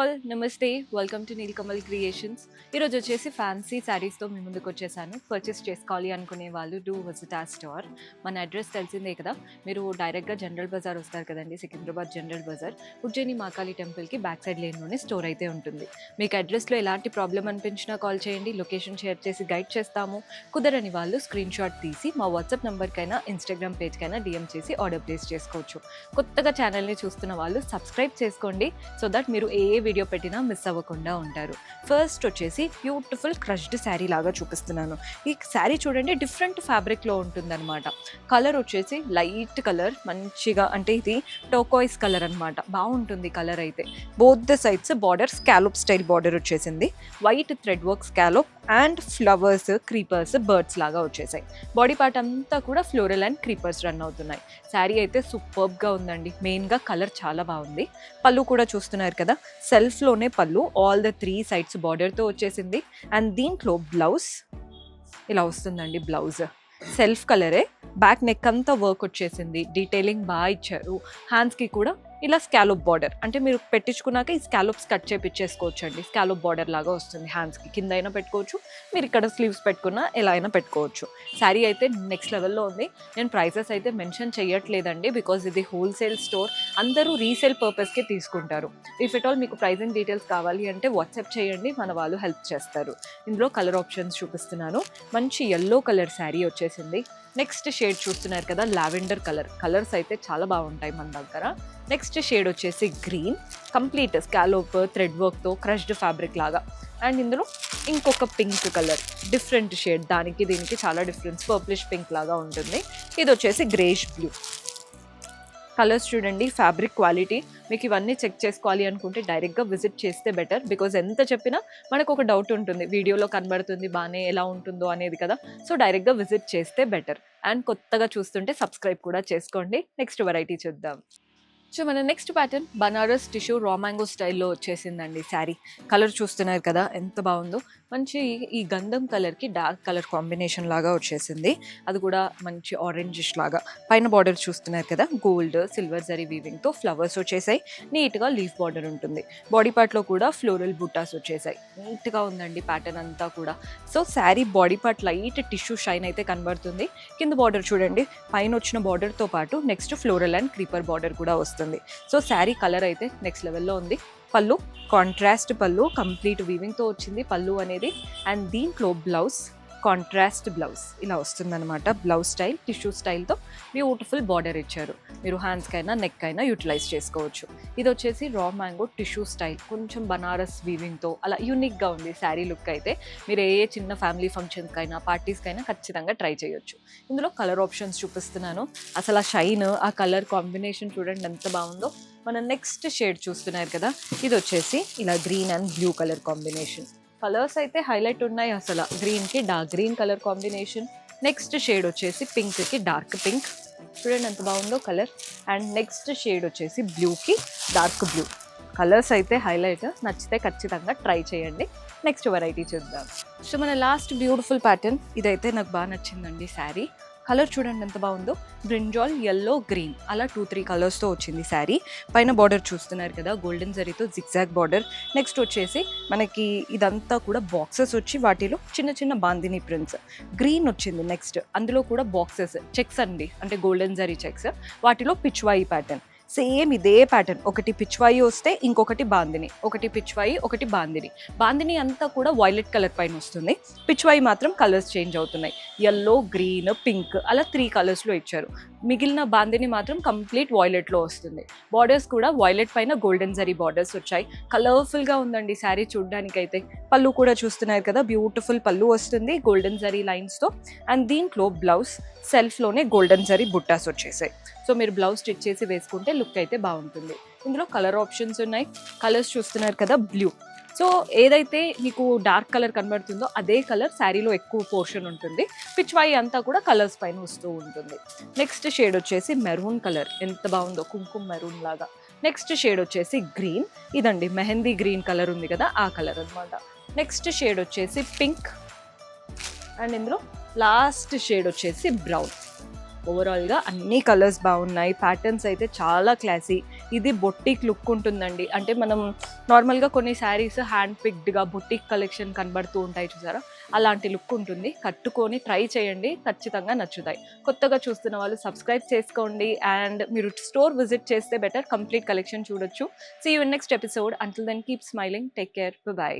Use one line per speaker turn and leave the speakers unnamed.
All నమస్తే, welcome to Neelakamal creations. ఈరోజు వచ్చేసి ఫ్యాన్సీ శారీస్తో మీ ముందుకు వచ్చేసాను. పర్చేస్ చేసుకోవాలి అనుకునే వాళ్ళు డూ విజిట్ ఆ స్టోర్. మన అడ్రస్ తెలిసిందే కదా, మీరు డైరెక్ట్గా జనరల్ బజార్ వస్తారు కదండి, సికింద్రాబాద్ జనరల్ బజార్, ఉజ్జయిని మహాకాళి టెంపుల్కి బ్యాక్ సైడ్ లేన్లోనే స్టోర్ అయితే ఉంటుంది. మీకు అడ్రస్లో ఎలాంటి ప్రాబ్లం అనిపించినా కాల్ చేయండి, లొకేషన్ షేర్ చేసి గైడ్ చేస్తాము. కుదరని వాళ్ళు స్క్రీన్ షాట్ తీసి మా వాట్సాప్ నెంబర్కైనా ఇన్స్టాగ్రామ్ పేజ్కైనా డిఎం చేసి ఆర్డర్ ప్లేస్ చేసుకోవచ్చు. కొత్తగా ఛానల్ని చూస్తున్న వాళ్ళు సబ్స్క్రైబ్ చేసుకోండి, సో దట్ మీరు ఏ వీడియో పెట్టినా మిస్ అవ్వకుండా ఉంటారు. ఫస్ట్ వచ్చేసి బ్యూటిఫుల్ క్రష్డ్ శారీ లాగా చూపిస్తున్నాను. ఈ శారీ చూడండి, డిఫరెంట్ ఫ్యాబ్రిక్లో ఉంటుందన్నమాట. కలర్ వచ్చేసి లైట్ కలర్, మంచిగా అంటే ఇది టోకాయిస్ కలర్ అనమాట. బాగుంటుంది కలర్ అయితే. Both the sides border scallop style border వచ్చేసింది. White thread work scallop and flowers, creepers, birds లాగా వచ్చేసాయి. బాడీ పార్ట్ అంతా కూడా ఫ్లోరల్ అండ్ క్రీపర్స్ రన్ అవుతున్నాయి. శారీ అయితే సూపర్బ్గా ఉందండి. మెయిన్గా కలర్ చాలా బాగుంది. పళ్ళు కూడా చూస్తున్నారు కదా, సెల్ఫ్లోనే పళ్ళు, ఆల్ ద 3 సైడ్స్ బార్డర్తో వచ్చేసింది. అండ్ దీంట్లో బ్లౌజ్ ఇలా వస్తుందండి. బ్లౌజ్ సెల్ఫ్ కలరే, బ్యాక్ నెక్ అంతా వర్క్ వచ్చేసింది. డీటెయిలింగ్ బాగా ఇచ్చారు. హ్యాండ్స్కి కూడా ఇలా స్కాలోప్ బార్డర్, అంటే మీరు పెట్టించుకున్నాక ఈ స్కాలోప్స్ కట్ చేపించేసుకోవచ్చు అండి. స్కాలోప్ బార్డర్ లాగా వస్తుంది. హ్యాండ్స్కి కింద అయినా పెట్టుకోవచ్చు, మీరు ఇక్కడ స్లీవ్స్ పెట్టుకున్నా ఎలా అయినా పెట్టుకోవచ్చు. శారీ అయితే నెక్స్ట్ లెవెల్లో ఉంది. నేను ప్రైసెస్ అయితే మెన్షన్ చేయట్లేదండి, బికాజ్ ఇది హోల్సేల్ స్టోర్, అందరూ రీసేల్ పర్పస్కి తీసుకుంటారు. ఇఫ్ ఎట్ ఆల్ మీకు ప్రైజింగ్ డీటెయిల్స్ కావాలి అంటే వాట్సాప్ చేయండి, మన వాళ్ళు హెల్ప్ చేస్తారు. ఇందులో కలర్ ఆప్షన్స్ చూపిస్తున్నాను. మంచి ఎల్లో కలర్ శారీ వచ్చేసింది. నెక్స్ట్ షేడ్ చూస్తున్నారు కదా, లావెండర్ కలర్. కలర్స్ అయితే చాలా బాగుంటాయి మన దగ్గర. నెక్స్ట్ షేడ్ వచ్చేసి గ్రీన్, కంప్లీట్ స్కాలోప్ థ్రెడ్ వర్క్తో క్రష్డ్ ఫ్యాబ్రిక్ లాగా. అండ్ ఇందులో ఇంకొక పింక్ కలర్, డిఫరెంట్ షేడ్, దానికి దీనికి చాలా డిఫరెన్స్, పర్ప్లిష్ పింక్ లాగా ఉంటుంది. ఇది వచ్చేసి గ్రేష్ బ్లూ. కలర్స్ చూడండి, ఫ్యాబ్రిక్ క్వాలిటీ. మీకు ఇవన్నీ చెక్ చేసుకోవాలి అనుకుంటే డైరెక్ట్గా విజిట్ చేస్తే బెటర్, బికాజ్ ఎంత చెప్పినా మనకు ఒక డౌట్ ఉంటుంది, వీడియోలో కనబడుతుంది బాగానే, ఎలా ఉంటుందో అనేది కదా. సో డైరెక్ట్గా విజిట్ చేస్తే బెటర్. అండ్ కొత్తగా చూస్తుంటే సబ్స్క్రైబ్ కూడా చేసుకోండి. నెక్స్ట్ వెరైటీ చూద్దాం. సో మన next pattern Banaras tissue raw mango స్టైల్లో వచ్చేసిందండి శారీ. కలర్ చూస్తున్నారు కదా ఎంత బాగుందో. మంచి ఈ గంధం కలర్కి డార్క్ కలర్ కాంబినేషన్ లాగా వచ్చేసింది. అది కూడా మంచి ఆరెంజిష్ లాగా. పైన బార్డర్ చూస్తున్నారు కదా, గోల్డ్ సిల్వర్ జరీ వీవింగ్తో ఫ్లవర్స్ వచ్చేసాయి. నీట్గా లీఫ్ బార్డర్ ఉంటుంది. బాడీ పార్ట్లో కూడా ఫ్లోరల్ బుట్టాస్ వచ్చేసాయి. నీట్గా ఉందండి ప్యాటర్న్ అంతా కూడా. So sari body part light tissue shine అయితే కనబడుతుంది. కింద బార్డర్ చూడండి, పైన వచ్చిన బార్డర్తో పాటు next floral and creeper border కూడా వస్తుంది. సో శారీ కలర్ అయితే నెక్స్ట్ లెవెల్లో ఉంది. పళ్ళు కాంట్రాస్ట్ పళ్ళు, కంప్లీట్ వీవింగ్తో వచ్చింది పళ్ళు అనేది. అండ్ దీంట్లో బ్లౌజ్ కాంట్రాస్ట్ బ్లౌజ్ ఇలా వస్తుందన్నమాట. బ్లౌజ్ స్టైల్ టిష్యూ స్టైల్తో బ్యూటిఫుల్ బార్డర్ ఇచ్చారు. మీరు హ్యాండ్స్కైనా నెక్ అయినా యూటిలైజ్ చేసుకోవచ్చు. ఇది వచ్చేసి రా మ్యాంగో టిష్యూ స్టైల్, కొంచెం బనారస్ వీవింగ్తో అలా యూనిక్గా ఉంది శారీ లుక్ అయితే. మీరు ఏ చిన్న ఫ్యామిలీ ఫంక్షన్స్కైనా పార్టీస్కైనా ఖచ్చితంగా ట్రై చేయొచ్చు. ఇందులో కలర్ ఆప్షన్స్ చూపిస్తున్నాను. అసలు ఆ షైన్, ఆ కలర్ కాంబినేషన్ చూడండి ఎంత బాగుందో. మన నెక్స్ట్ షేడ్ చూస్తున్నారు కదా, ఇది వచ్చేసి ఇలా green and blue colour combination. Colours అయితే హైలైట్ ఉన్నాయి అసలు. గ్రీన్కి dark green colour combination. Next shade వచ్చేసి పింక్కి డార్క్ పింక్, చూడండి ఎంత బాగుందో కలర్. అండ్ నెక్స్ట్ షేడ్ వచ్చేసి బ్లూకి డార్క్ బ్లూ. కలర్స్ అయితే హైలైట్. నచ్చితే ఖచ్చితంగా ట్రై చేయండి. నెక్స్ట్ వెరైటీ చూద్దాం. సో మన లాస్ట్ బ్యూటిఫుల్ ప్యాటర్న్, ఇదైతే నాకు బాగా నచ్చిందండి శారీ. కలర్ చూడండి ఎంత బాగుందో. బ్రింజాల్, ఎల్లో, గ్రీన్ అలా 2-3 కలర్స్తో వచ్చింది శారీ. పైన బార్డర్ చూస్తున్నారు కదా, గోల్డెన్ జరీతో జిగ్జాగ్ బార్డర్. నెక్స్ట్ వచ్చేసి మనకి ఇదంతా కూడా బాక్సెస్ వచ్చి వాటిలో చిన్న చిన్న బాందిని ప్రింట్స్. గ్రీన్ వచ్చింది నెక్స్ట్, అందులో కూడా బాక్సెస్ చెక్స్ అండి, అంటే గోల్డెన్ జరీ చెక్స్. వాటిలో పిచ్వాయి ప్యాటర్న్. సేమ్ ఇదే ప్యాటర్న్, ఒకటి పిచ్వాయి వస్తే ఇంకొకటి బాందిని, ఒకటి పిచ్వాయి ఒకటి బాందిని. బాందిని అంతా కూడా వైలెట్ కలర్ పైన వస్తుంది. పిచ్వాయి మాత్రం కలర్స్ చేంజ్ అవుతున్నాయి. ఎల్లో, గ్రీన్, పింక్ అలా 3 కలర్స్లో ఇచ్చారు. మిగిలిన బాందిని మాత్రం కంప్లీట్ వాయిలెట్లో వస్తుంది. బార్డర్స్ కూడా వాయిలెట్ పైన గోల్డెన్ జరీ బార్డర్స్ వచ్చాయి. కలర్ఫుల్గా ఉందండి శారీ చూడ్డానికైతే. పళ్ళు కూడా చూస్తున్నారు కదా, బ్యూటిఫుల్ పళ్ళు వస్తుంది గోల్డెన్ జరీ లైన్స్తో. అండ్ దీంట్లో బ్లౌజ్ సెల్ఫ్లోనే గోల్డెన్ జరీ బుట్టాస్ వచ్చేసాయి. సో మీరు బ్లౌజ్ స్టిచ్ చేసి వేసుకుంటే లుక్ అయితే బాగుంటుంది. ఇందులో కలర్ ఆప్షన్స్ ఉన్నాయి. కలర్స్ చూస్తున్నారు కదా, బ్లూ. సో ఏదైతే మీకు డార్క్ కలర్ కనబడుతుందో అదే కలర్ శారీలో ఎక్కువ పోర్షన్ ఉంటుంది. పిచ్వాయి అంతా కూడా కలర్స్ పైన వస్తూ ఉంటుంది. నెక్స్ట్ షేడ్ వచ్చేసి మెరూన్ కలర్, ఎంత బాగుందో, కుంకుమ మెరూన్ లాగా. నెక్స్ట్ షేడ్ వచ్చేసి గ్రీన్, ఇదండి మెహందీ గ్రీన్ కలర్ ఉంది కదా, ఆ కలర్ అనమాట. నెక్స్ట్ షేడ్ వచ్చేసి పింక్. అండ్ ఇందులో లాస్ట్ షేడ్ వచ్చేసి బ్రౌన్. ఓవరాల్గా అన్ని కలర్స్ బాగున్నాయి. ప్యాటర్న్స్ అయితే చాలా క్లాసీ. ఇది బొట్టిక్ లుక్ ఉంటుందండి. అంటే మనం నార్మల్‌గా కొన్ని శారీస్ హ్యాండ్ పిక్డ్‌గా బొట్టిక్ కలెక్షన్ కనబడుతూ ఉంటాయి చూసారా? అలాంటి లుక్ ఉంటుంది. కట్టుకొని ట్రై చేయండి. ఖచ్చితంగా నచ్చుతాయి. కొత్తగా చూస్తున్న వాళ్ళు సబ్స్క్రైబ్ చేసుకోండి. అండ్ మీరు స్టోర్ విజిట్ చేస్తే బెటర్. కంప్లీట్ కలెక్షన్ చూడొచ్చు. See you in next episode. Until then keep smiling. Take care. By.